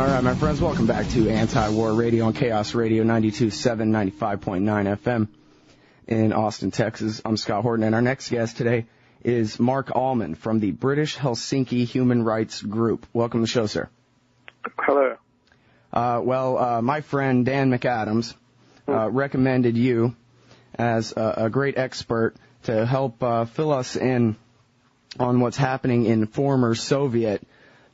All right, my friends, welcome back to Anti-War Radio on Chaos Radio 92.7, 95.9 FM in Austin, Texas. I'm Scott Horton, and our next guest today is Mark Almond from the British Helsinki Human Rights Group. Welcome to the show, sir. Hello. My friend Dan McAdams recommended you as a great expert to help fill us in on what's happening in former Soviet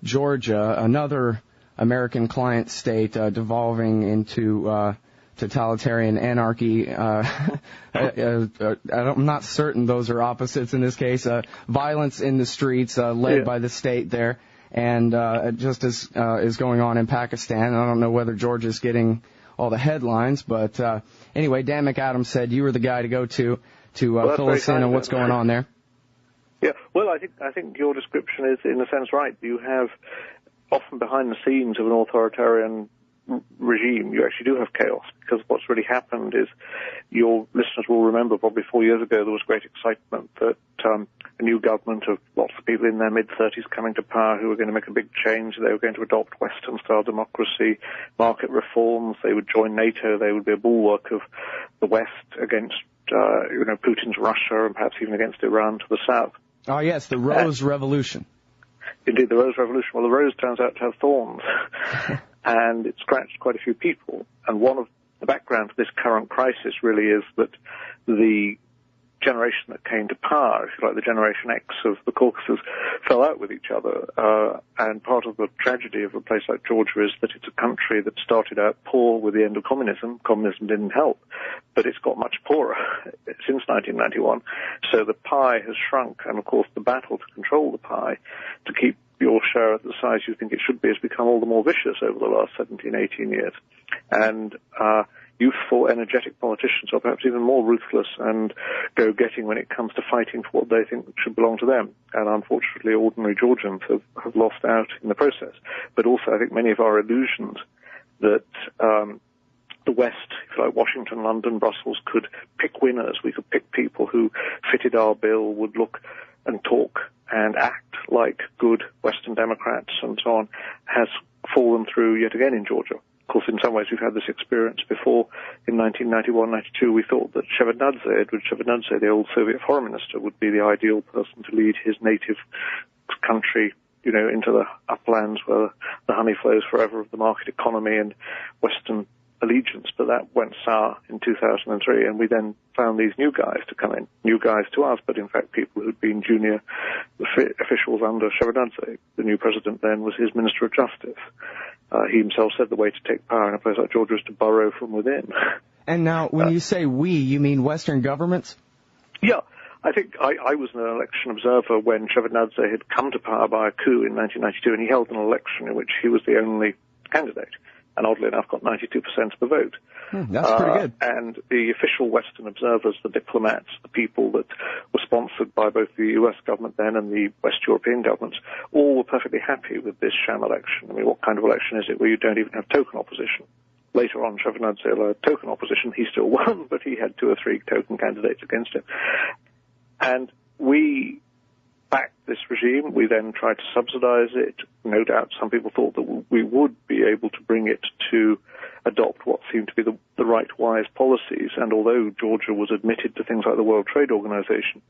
Georgia, another American client state devolving into totalitarian anarchy. I'm not certain those are opposites in this case. Violence in the streets led by the state there, and just as is going on in Pakistan. I don't know whether Georgia's getting all the headlines, but anyway, Dan McAdams said you were the guy to go to fill us in on what's going on there. Yeah, well, I think your description is in a sense right. You have often behind the scenes of an authoritarian regime, you actually do have chaos, because what's really happened is, your listeners will remember probably 4 years ago there was great excitement that a new government of lots of people in their mid-30s coming to power who were going to make a big change. They were going to adopt Western-style democracy, market reforms, they would join NATO, they would be a bulwark of the West against Putin's Russia and perhaps even against Iran to the south. Oh, yes, the Rose Revolution. Indeed, the Rose Revolution. Well, the rose turns out to have thorns, and it scratched quite a few people. And one of the background to this current crisis really is that the generation that came to power, if you like, the Generation X of the Caucasus, fell out with each other. And part of the tragedy of a place like Georgia is that it's a country that started out poor with the end of communism. Communism didn't help, but it's got much poorer since 1991. So the pie has shrunk, and of course the battle to control the pie, to keep your share at the size you think it should be, has become all the more vicious over the last 17, 18 years. And youthful, energetic politicians are perhaps even more ruthless and go-getting when it comes to fighting for what they think should belong to them. And unfortunately, ordinary Georgians have lost out in the process. But also, I think many of our illusions that the West, if you like, Washington, London, Brussels, could pick winners, we could pick people who fitted our bill, would look and talk and act like good Western Democrats and so on, has fallen through yet again in Georgia. Of course, in some ways, we've had this experience before. In 1991-92, we thought that Edward Shevardnadze, the old Soviet foreign minister, would be the ideal person to lead his native country, into the uplands where the honey flows forever of the market economy and Western allegiance. But that went sour in 2003, and we then found these new guys to come in. New guys to us, but in fact people who'd been junior officials under Shevardnadze. The new president then was his Minister of Justice. He himself said the way to take power in a place like Georgia is to burrow from within. And now, when you say we, you mean Western governments? Yeah. I think I was an election observer when Shevardnadze had come to power by a coup in 1992, and he held an election in which he was the only candidate, and oddly enough got 92% of the vote. That's pretty good. And the official Western observers, the diplomats, the people that were sponsored by both the US government then and the West European governments, all were perfectly happy with this sham election. I mean, what kind of election is it where you don't even have token opposition? Later on, Shevardnadze allowed token opposition. He still won, but he had 2 or 3 token candidates against him. And we backed this regime. We then tried to subsidize it. No doubt some people thought that we would be able to bring it to adopt what seemed to be the right wise policies. And although Georgia was admitted to things like the World Trade Organization,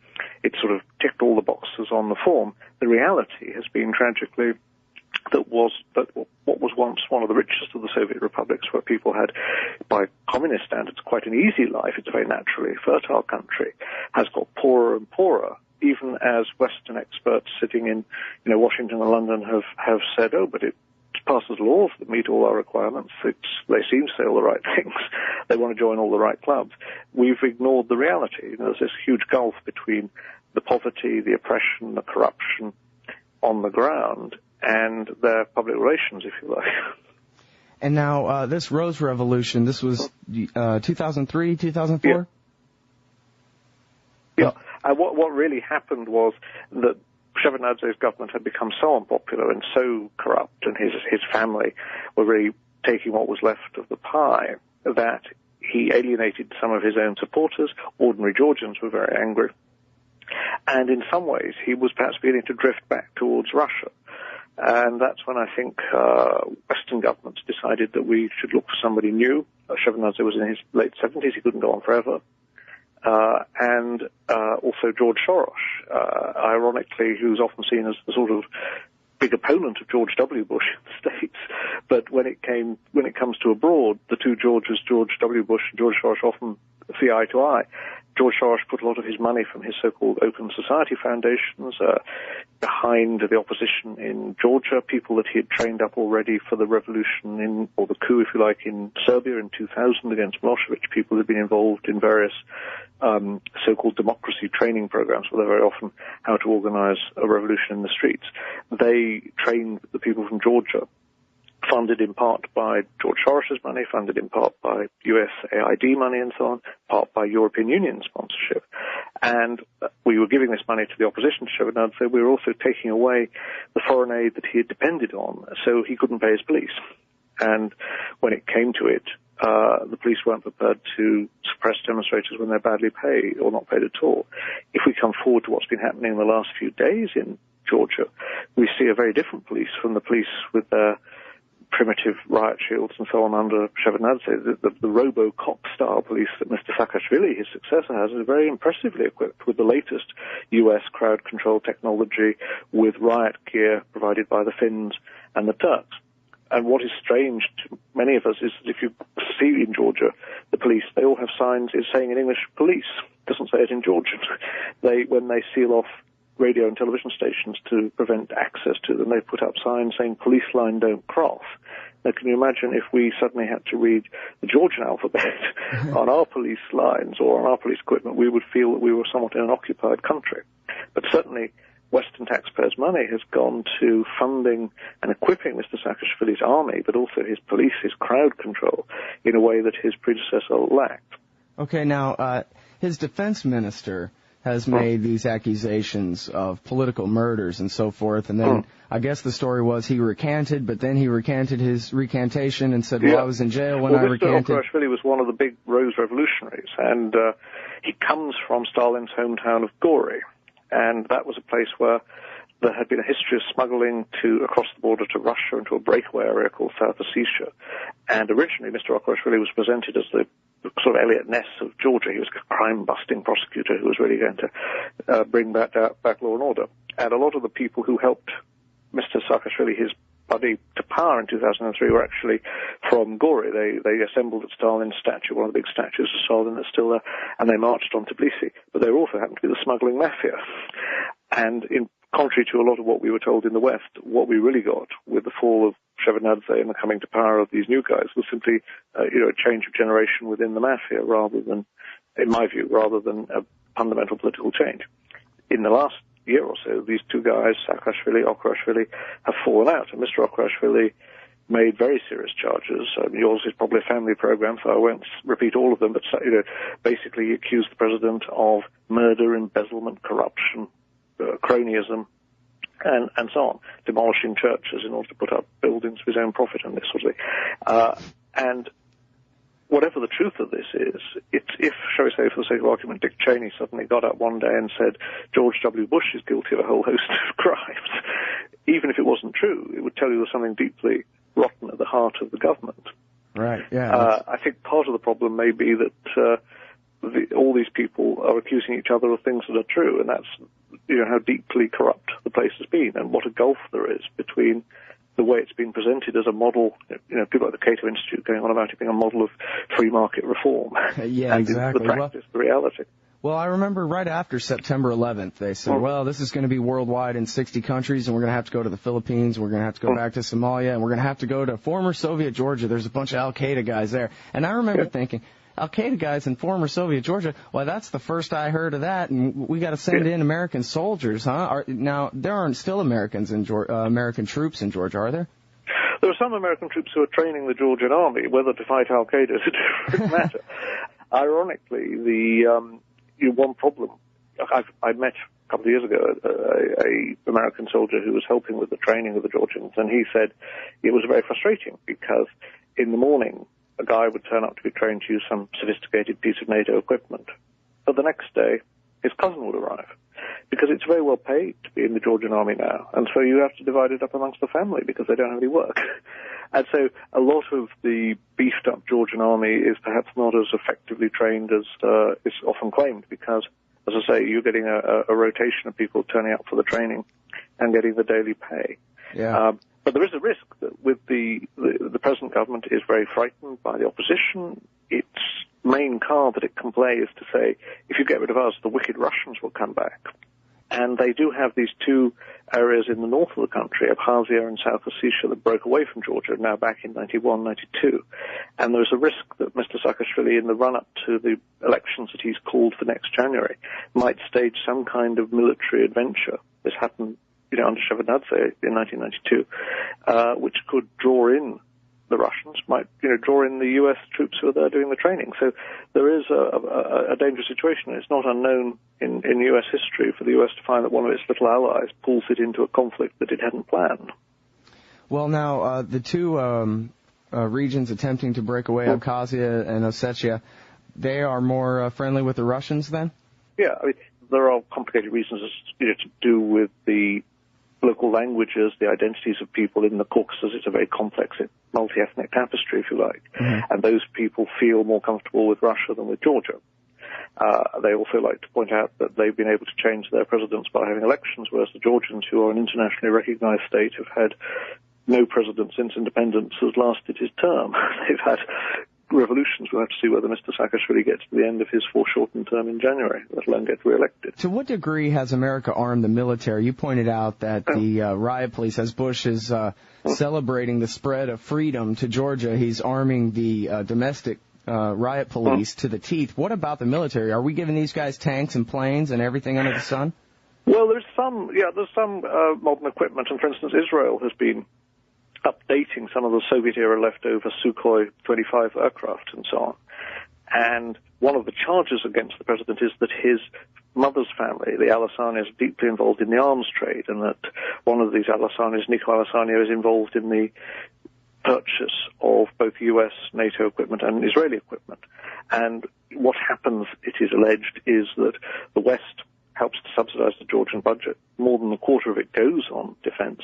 it sort of ticked all the boxes on the form. The reality has been tragically that what was once one of the richest of the Soviet republics, where people had, by communist standards, quite an easy life, it's a very naturally fertile country, has got poorer and poorer, even as Western experts sitting in Washington and London have said, but it passes laws that meet all our requirements. They seem to say all the right things. They want to join all the right clubs. We've ignored the reality. There's this huge gulf between the poverty, the oppression, the corruption on the ground, and their public relations, if you like. And now, this Rose Revolution, this was 2003, 2004? Yeah. And what really happened was that Shevardnadze's government had become so unpopular and so corrupt, and his family were really taking what was left of the pie, that he alienated some of his own supporters. Ordinary Georgians were very angry. And in some ways, he was perhaps beginning to drift back towards Russia. And that's when I think Western governments decided that we should look for somebody new. Shevardnadze was in his late 70s. He couldn't go on forever. And also George Soros, ironically, who's often seen as the sort of big opponent of George W. Bush in the States. But when it comes to abroad, the two Georges, George W. Bush and George Soros, often see eye to eye. George Soros put a lot of his money from his so-called Open Society foundations behind the opposition in Georgia, people that he had trained up already for the revolution or the coup, if you like, in Serbia in 2000 against Milosevic, people who had been involved in various so-called democracy training programs, where they're very often how to organize a revolution in the streets. They trained the people from Georgia, funded in part by George Soros's money, funded in part by USAID money and so on, part by European Union sponsorship. And we were giving this money to the opposition to Shevardnadze. We were also taking away the foreign aid that he had depended on, so he couldn't pay his police. And when it came to it, the police weren't prepared to suppress demonstrators when they're badly paid or not paid at all. If we come forward to what's been happening in the last few days in Georgia, we see a very different police from the police with their primitive riot shields and so on under Shevardnadze. The Robocop-style police that Mr. Saakashvili, his successor, has is very impressively equipped with the latest U.S. crowd control technology, with riot gear provided by the Finns and the Turks. And what is strange to many of us is that if you see in Georgia the police, they all have signs saying in English, police. It doesn't say it in Georgian. When they seal off radio and television stations to prevent access to them, they put up signs saying police line don't cross. Now, can you imagine if we suddenly had to read the Georgian alphabet on our police lines or on our police equipment? We would feel that we were somewhat in an occupied country. But certainly Western taxpayers' money has gone to funding and equipping Mr. Saakashvili's army, but also his police, his crowd control, in a way that his predecessor lacked. Okay, now, his defense minister has made these accusations of political murders and so forth, and then I guess the story was he recanted, but then he recanted his recantation and said, well, I was in jail when I recanted. Mr. Saakashvili was one of the big Rose revolutionaries, and he comes from Stalin's hometown of Gori, and that was a place where there had been a history of smuggling across the border to Russia into a breakaway area called South Ossetia. And originally, Mr. Saakashvili was presented as the sort of Elliot Ness of Georgia. He was a crime-busting prosecutor who was really going to bring back law and order. And a lot of the people who helped Mr. Saakashvili, his buddy, to power in 2003 were actually from Gori. They assembled at Stalin's statue, one of the big statues of Stalin that's still there, and they marched on Tbilisi. But they also happened to be the smuggling mafia. And contrary to a lot of what we were told in the West, what we really got with the fall of Shevardnadze and the coming to power of these new guys was simply, a change of generation within the mafia, rather than, in my view, rather than a fundamental political change. In the last year or so, these two guys, Saakashvili, Saakashvili, have fallen out, and Mr. Saakashvili made very serious charges. Yours is probably a family program, so I won't repeat all of them, but basically he accused the president of murder, embezzlement, corruption, cronyism, and so on, demolishing churches in order to put up buildings for his own profit and this sort of thing. And whatever the truth of this is, if, shall we say, for the sake of argument, Dick Cheney suddenly got up one day and said George W. Bush is guilty of a whole host of crimes, even if it wasn't true, it would tell you there's something deeply rotten at the heart of the government. Right, yeah. I think part of the problem may be that all these people are accusing each other of things that are true, and that's how deeply corrupt the place has been, and what a gulf there is between the way it's been presented as a model, people like the Cato Institute going on about it being a model of free market reform. Yeah, and exactly. the practice, the reality. Well, I remember right after September 11th, they said, well, this is going to be worldwide in 60 countries, and we're going to have to go to the Philippines, we're going to have to go back to Somalia, and we're going to have to go to former Soviet Georgia. There's a bunch of Al-Qaeda guys there. And I remember thinking, Al-Qaeda guys in former Soviet Georgia, well, that's the first I heard of that, and we got to send in American soldiers, huh? Now, there aren't still Americans in American troops in Georgia, are there? There are some American troops who are training the Georgian army. Whether to fight Al-Qaeda is a different matter. Ironically, the one problem, I met a couple of years ago a American soldier who was helping with the training of the Georgians, and he said it was very frustrating because in the morning a guy would turn up to be trained to use some sophisticated piece of NATO equipment, but the next day his cousin would arrive. Because it's very well paid to be in the Georgian army now, and so you have to divide it up amongst the family because they don't have any work. And so a lot of the beefed-up Georgian army is perhaps not as effectively trained as is often claimed because, as I say, you're getting a rotation of people turning up for the training and getting the daily pay. Yeah. But there is a risk that with the present government is very frightened by the opposition. Its main card that it can play is to say, if you get rid of us, the wicked Russians will come back. And they do have these two areas in the north of the country, Abkhazia and South Ossetia, that broke away from Georgia, now back in 91, 92. And there's a risk that Mr. Saakashvili, in the run-up to the elections that he's called for next January, might stage some kind of military adventure. This happened, under Shevardnadze in 1992, which could draw in the Russians, might, draw in the U.S. troops who are there doing the training. So there is a dangerous situation. It's not unknown in U.S. history for the U.S. to find that one of its little allies pulls it into a conflict that it hadn't planned. Well, now, the two regions attempting to break away, Abkhazia and Ossetia, they are more friendly with the Russians then? Yeah, there are complicated reasons to do with the local languages, the identities of people in the Caucasus. It's a very complex, multi-ethnic tapestry, if you like. Mm-hmm. And those people feel more comfortable with Russia than with Georgia. They also like to point out that they've been able to change their presidents by having elections, whereas the Georgians, who are an internationally recognized state, have had no president since independence has lasted his term. They've had revolutions. We'll have to see whether Mr. Saakashvili gets to the end of his foreshortened term in January, let alone get re-elected. To what degree has America armed the military? You pointed out that the riot police, as Bush is celebrating the spread of freedom to Georgia, he's arming the domestic riot police to the teeth. What about the military? Are we giving these guys tanks and planes and everything under the sun? Well, there's some modern equipment, and for instance, Israel has been updating some of the Soviet-era leftover Sukhoi 25 aircraft and so on. And one of the charges against the president is that his mother's family, the Alassani, is deeply involved in the arms trade, and that one of these Alassanis, Nico Alassani, is involved in the purchase of both U.S. NATO equipment and Israeli equipment. And what happens, it is alleged, is that the West helps to subsidize the Georgian budget. More than a quarter of it goes on defense.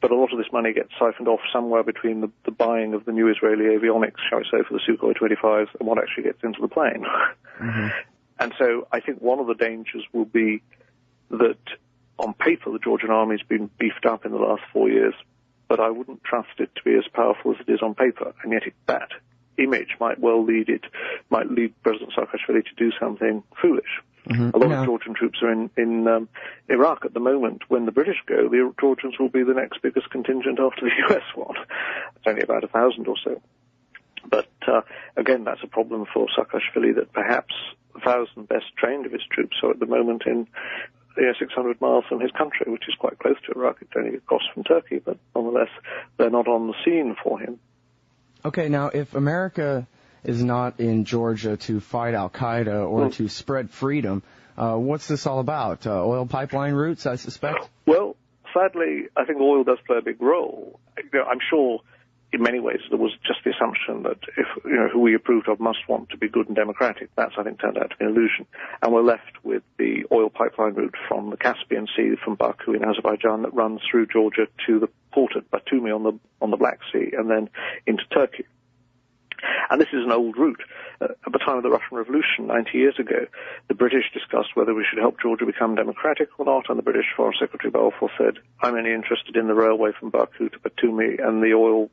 But a lot of this money gets siphoned off somewhere between the buying of the new Israeli avionics, shall we say, for the Sukhoi 25s, and what actually gets into the plane. Mm-hmm. And so I think one of the dangers will be that on paper the Georgian army's been beefed up in the last 4 years, but I wouldn't trust it to be as powerful as it is on paper. And yet that image might lead President Saakashvili to do something foolish. Mm-hmm. A lot of Georgian troops are in Iraq at the moment. When the British go, the Georgians will be the next biggest contingent after the US one. It's only about 1,000 or so. But again, that's a problem for Saakashvili, that perhaps 1,000 best trained of his troops are at the moment in 600 miles from his country, which is quite close to Iraq. It's only across from Turkey, but nonetheless, they're not on the scene for him. Okay, now if America is not in Georgia to fight al-Qaeda or to spread freedom, what's this all about? Oil pipeline routes, I suspect? Well, sadly, I think oil does play a big role. I'm sure in many ways there was just the assumption that if, who we approved of must want to be good and democratic. That's, I think, turned out to be an illusion. And we're left with the oil pipeline route from the Caspian Sea, from Baku in Azerbaijan, that runs through Georgia to the port at Batumi on the Black Sea, and then into Turkey. And this is an old route. At the time of the Russian Revolution, 90 years ago, the British discussed whether we should help Georgia become democratic or not, and the British Foreign Secretary Balfour said, I'm only interested in the railway from Baku to Batumi and the oil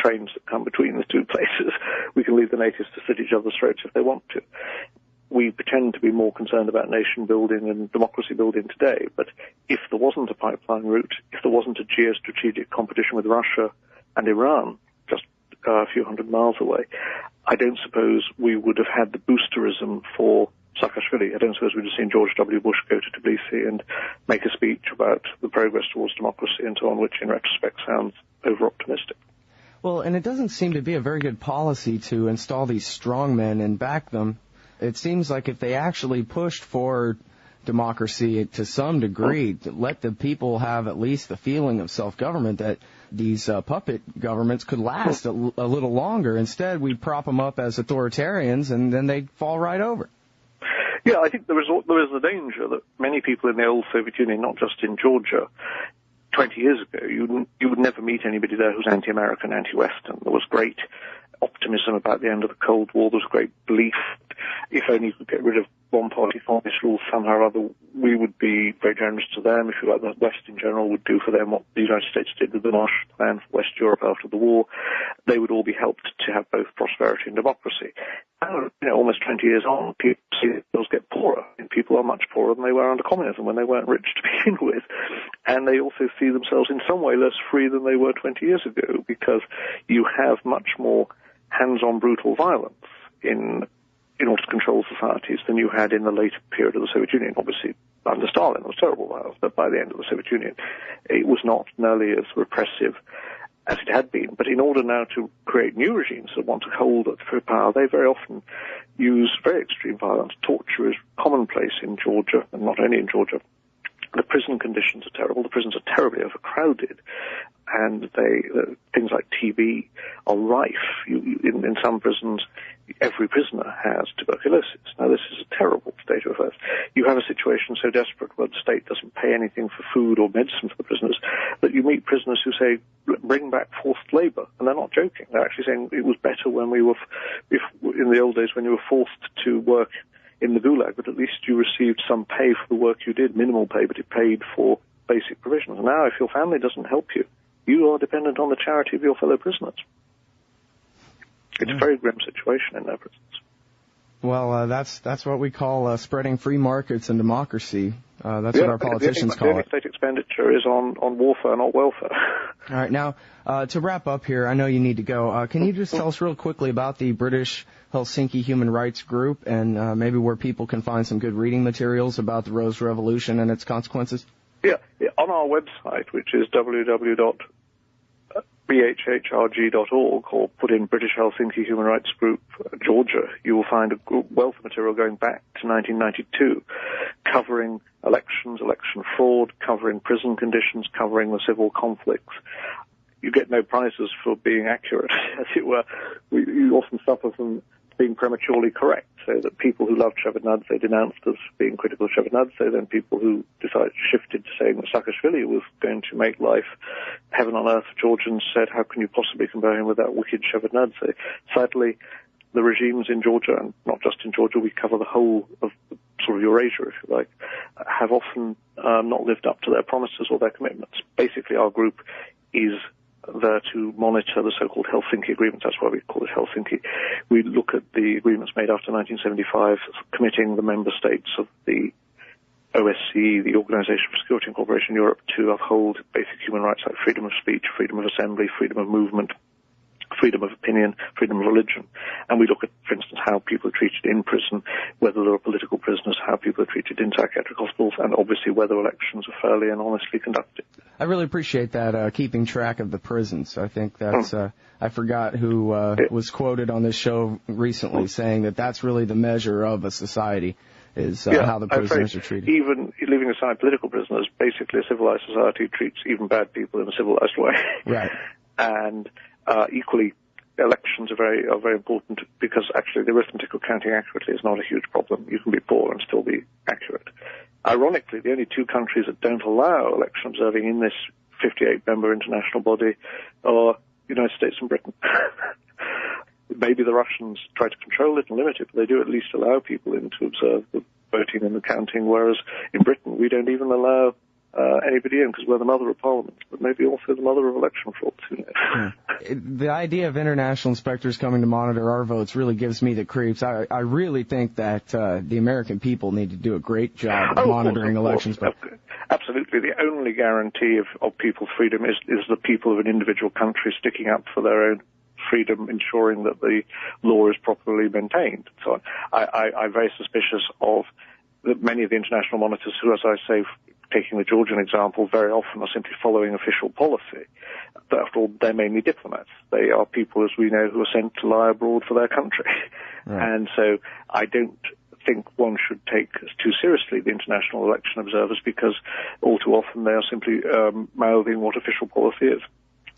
trains that come between the two places. We can leave the natives to slit each other's throats if they want to. We pretend to be more concerned about nation building and democracy building today, but if there wasn't a pipeline route, if there wasn't a geostrategic competition with Russia and Iran, just a few hundred miles away, I don't suppose we would have had the boosterism for Saakashvili. I don't suppose we'd have seen George W. Bush go to Tbilisi and make a speech about the progress towards democracy and so on, which in retrospect sounds over-optimistic. Well, and it doesn't seem to be a very good policy to install these strongmen and back them. It seems like if they actually pushed for democracy to some degree, to let the people have at least the feeling of self-government, that these puppet governments could last a little longer. Instead, we prop them up as authoritarians, and then they fall right over. Yeah, I think there is the danger that many people in the old Soviet Union, not just in Georgia, 20 years ago, you would never meet anybody there who's anti-American, anti-Western. There was great optimism about the end of the Cold War. There was great belief if only you could get rid of one-party communist rule somehow or other, we would be very generous to them. If you like, the West in general would do for them what the United States did with the Marshall Plan for West Europe after the war. They would all be helped to have both prosperity and democracy. Now, almost 20 years on, people see those get poorer. And people are much poorer than they were under communism when they weren't rich to begin with. And they also see themselves in some way less free than they were 20 years ago because you have much more hands-on brutal violence in order to control societies than you had in the later period of the Soviet Union. Obviously, under Stalin, there was terrible violence, but by the end of the Soviet Union, it was not nearly as repressive as it had been. But in order now to create new regimes that want to hold it for power, they very often use very extreme violence. Torture is commonplace in Georgia, and not only in Georgia. The prison conditions are terrible. The prisons are terribly overcrowded, and things like TB are rife. In some prisons, every prisoner has tuberculosis. Now, this is a terrible state of affairs. You have a situation so desperate where the state doesn't pay anything for food or medicine for the prisoners that you meet prisoners who say, bring back forced labor. And they're not joking. They're actually saying it was better when in the old days when you were forced to work in the Gulag, but at least you received some pay for the work you did, minimal pay, but it paid for basic provisions. Now, if your family doesn't help you, you are dependent on the charity of your fellow prisoners. It's a very grim situation in their prisons. Well, that's what we call spreading free markets and democracy. That's what our politicians call it. The only state expenditure is on warfare, not welfare. All right, now, to wrap up here, I know you need to go. Can you just tell us real quickly about the British Helsinki Human Rights Group and maybe where people can find some good reading materials about the Rose Revolution and its consequences? Yeah, on our website, which is www.bhhrg.org, or put in British Helsinki Human Rights Group Georgia, you will find a wealth of material going back to 1992, covering elections, election fraud, covering prison conditions, covering the civil conflicts. You get no prizes for being accurate, as it were. You often suffer from being prematurely correct, so that people who loved Shevardnadze denounced as being critical of Shevardnadze, then people who shifted to saying that Saakashvili was going to make life heaven on earth for Georgians said, how can you possibly compare him with that wicked Shevardnadze? Sadly, the regimes in Georgia, and not just in Georgia, we cover the whole of sort of Eurasia, if you like, have often not lived up to their promises or their commitments. Basically, our group is there to monitor the so-called Helsinki agreements. That's why we call it Helsinki. We look at the agreements made after 1975, committing the member states of the OSCE, the Organization for Security and Cooperation in Europe, to uphold basic human rights like freedom of speech, freedom of assembly, freedom of movement, freedom of opinion, freedom of religion. And we look at, for instance, how people are treated in prison, whether there are political prisoners, how people are treated in psychiatric hospitals, and obviously whether elections are fairly and honestly conducted. I really appreciate that, keeping track of the prisons. I think that's, I forgot who was quoted on this show recently saying that that's really the measure of a society, is how the prisoners are treated. Even leaving aside political prisoners, basically a civilized society treats even bad people in a civilized way. Right. And equally, elections are very important because actually the arithmetic of counting accurately is not a huge problem. You can be poor and still be accurate. Ironically, the only two countries that don't allow election observing in this 58-member international body are the United States and Britain. Maybe the Russians try to control it and limit it, but they do at least allow people in to observe the voting and the counting, whereas in Britain we don't even allow anybody in because we're the mother of parliament, but maybe also the mother of election frauds. The idea of international inspectors coming to monitor our votes really gives me the creeps. I really think that the American people need to do a great job of monitoring elections. But absolutely, the only guarantee of people's freedom is the people of an individual country sticking up for their own freedom, ensuring that the law is properly maintained. So I'm very suspicious of many of the international monitors who, as I say, taking the Georgian example, very often are simply following official policy. But after all, they're mainly diplomats. They are people, as we know, who are sent to lie abroad for their country. Right. And so I don't think one should take too seriously the international election observers because all too often they are simply mouthing what official policy is.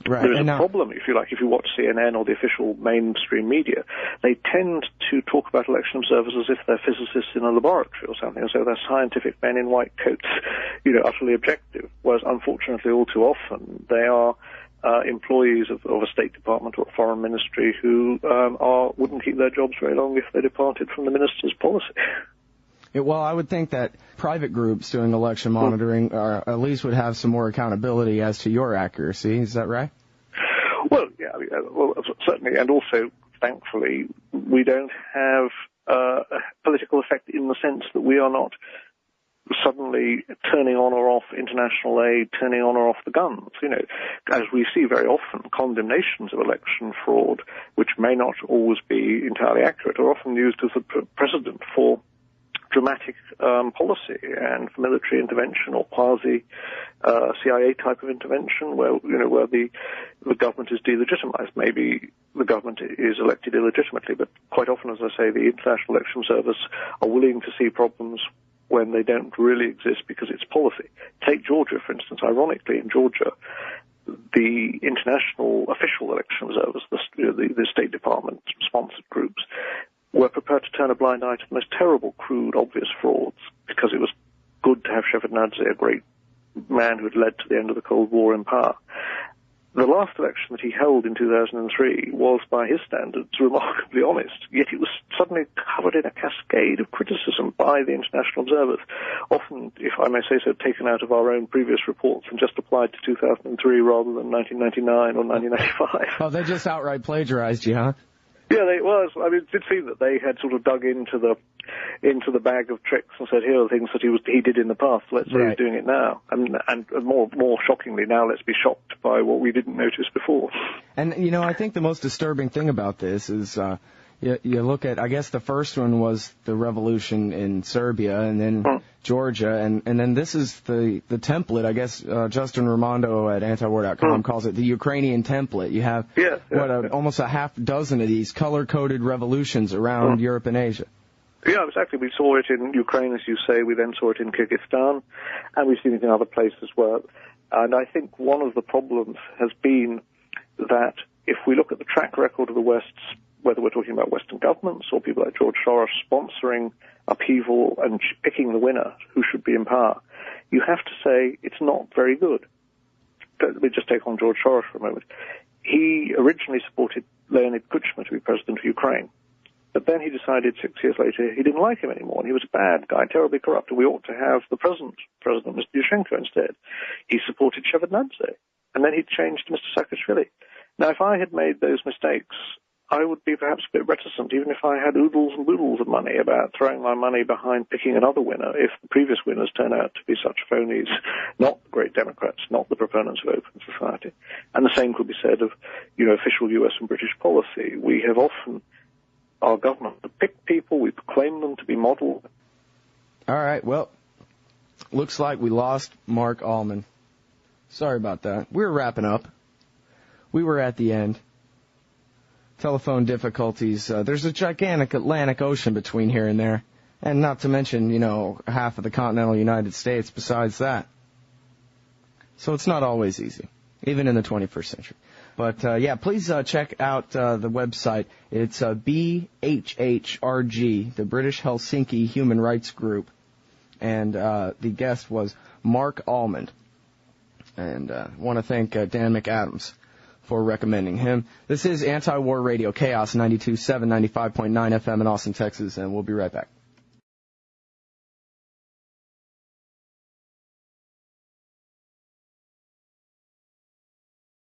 Right. There is a problem, if you like, if you watch CNN or the official mainstream media. They tend to talk about election observers as if they're physicists in a laboratory or something, as though they're scientific men in white coats, utterly objective. Whereas, unfortunately, all too often, they are employees of a State Department or a foreign ministry who wouldn't keep their jobs very long if they departed from the minister's policy. Well, I would think that private groups doing election monitoring at least would have some more accountability as to your accuracy. Is that right? Well, yeah, certainly. And also, thankfully, we don't have a political effect in the sense that we are not suddenly turning on or off international aid, turning on or off the guns. As we see very often, condemnations of election fraud, which may not always be entirely accurate, are often used as a precedent for dramatic policy and for military intervention or quasi CIA type of intervention, where the government is delegitimized. Maybe the government is elected illegitimately, but quite often, as I say, the international election observers are willing to see problems when they don't really exist because it's policy. Take Georgia, for instance. Ironically, in Georgia, the international official election observers, the State Department-sponsored groups, were prepared to turn a blind eye to the most terrible, crude, obvious frauds because it was good to have Shevardnadze, a great man who had led to the end of the Cold War, in power. The last election that he held in 2003 was, by his standards, remarkably honest, yet it was suddenly covered in a cascade of criticism by the international observers, often, if I may say so, taken out of our own previous reports and just applied to 2003 rather than 1999 or 1995. Oh, they just outright plagiarized you, huh? Yeah, it did seem that they had sort of dug into the bag of tricks and said, here are the things that he did in the past. Let's say he's doing it now. And more shockingly, now let's be shocked by what we didn't notice before. And I think the most disturbing thing about this is you look at, I guess the first one was the revolution in Serbia, and then Georgia, and then this is the template. I guess Justin Raimondo at antiwar.com calls it the Ukrainian template. You have almost a half dozen of these color-coded revolutions around Europe and Asia. Yeah, exactly. We saw it in Ukraine, as you say. We then saw it in Kyrgyzstan, and we've seen it in other places where. And I think one of the problems has been that if we look at the track record of the West's, whether we're talking about Western governments or people like George Soros sponsoring upheaval and picking the winner who should be in power, you have to say it's not very good. Let me just take on George Soros for a moment. He originally supported Leonid Kuchma to be president of Ukraine, but then he decided 6 years later he didn't like him anymore, and he was a bad guy, terribly corrupt, and we ought to have the present president, Mr. Yushchenko, instead. He supported Shevardnadze, and then he changed to Mr. Saakashvili. Now, if I had made those mistakes, I would be perhaps a bit reticent, even if I had oodles and boodles of money, about throwing my money behind picking another winner if the previous winners turn out to be such phonies, not the great Democrats, not the proponents of open society. And the same could be said of, official US and British policy. We have often, our government, picked people, we proclaim them to be model. All right, well, looks like we lost Mark Almond. Sorry about that. We were wrapping up. We were at the end. Telephone difficulties. There's a gigantic Atlantic Ocean between here and there. And not to mention, half of the continental United States besides that. So it's not always easy, even in the 21st century. But, please check out the website. It's BHHRG, the British Helsinki Human Rights Group. And the guest was Mark Almond. And I want to thank Dan McAdams for recommending him. This is Anti-War Radio, Chaos 92.7, 95.9 FM in Austin, Texas, and we'll be right back.